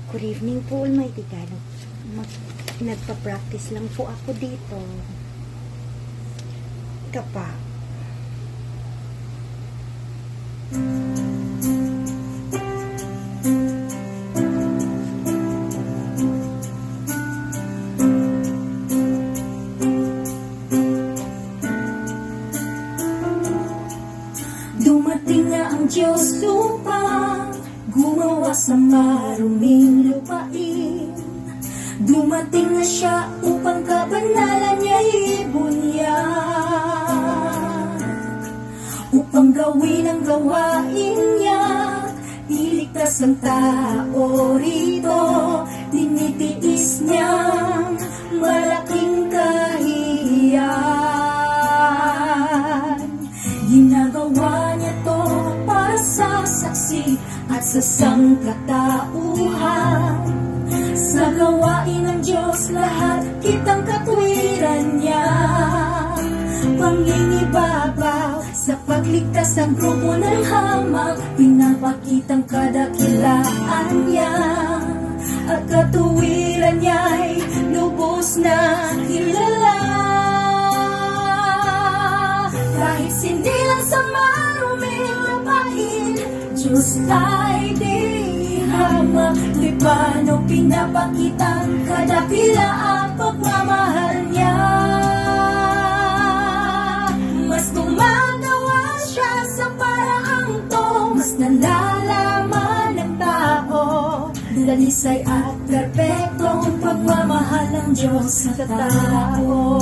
Good evening po, Almighty God. Nagpa-practice lang po ako dito. Kapa. Dumating na ang Diyos upang gumawa sa maruming lupain. Dumating na siya upang kabanalan niya'y ibunyag, upang gawin ang gawain niya, iligtas ang tao rito. Tinitiis niyang malaking kahihiyan. Ginagawa niya to para sa saksi at sa sangkatauhan. Sa gawain ng Diyos lahat kitang katwiran niya. Panginibabaw sa pagligtas ng grupo ng hamak, pinapakitang kadakilaan niya. At katuwiran niya'y lubos na kilala. Kahit sindilang sa maruming lupain, Diyos ay di hamak. Di paano pinapakitang kadakilaan pagmamahal niya. Mas gumagawa siya sa paraang to, mas nalalaman ng tao. Dalisay at perpektong pagmamahal ng Diyos sa tao.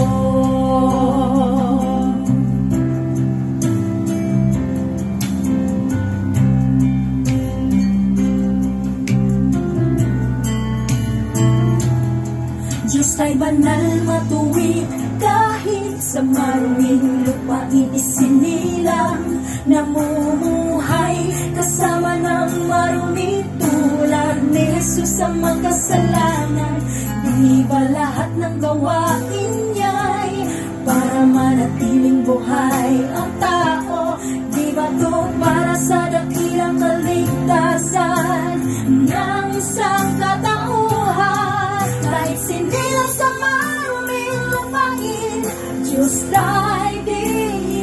Diyos ay banal, matuwid, kahit sa maruming lupain isinilang. Namumuhay kasama ng marumi tulad ni Jesus sa makasalanan. Di ba lahat ng gawain niya'y para manatiling buhay ang tao? Di ba to para sa dakilang kaligtasan ng sangkatauhan? Kahit sindilang sa maruming lupain, Diyos ay di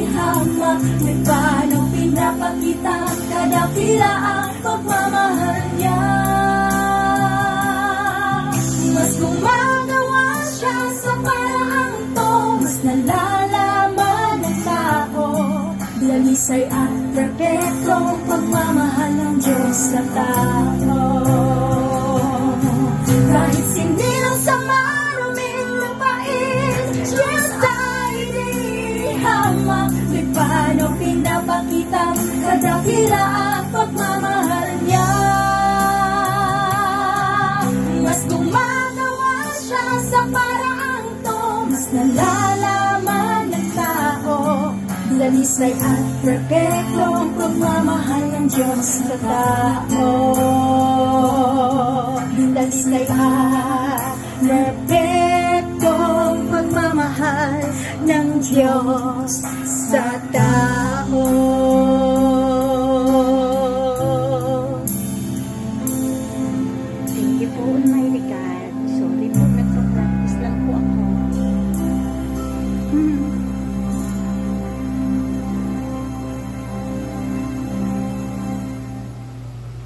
hamak. Di paano pinapakita kadakilaan pagmamahal niya. Mas gumagawa siya sa paraang to, mas nalalaman ng tao. Dalisay at perpektong pagmamahal ng Diyos sa tao. Kahit sindilang sa maruming lupain, Diyos ay di hamak. Di paano pinapakitang kadakilaan pagmamahal niya. Mas gumagawa siya sa paraang to, mas nalalaman ng tao. Dalisay at perpektong pagmamahal ng Diyos sa tao. Dalisay at perpektong pagmamahal ng Diyos sa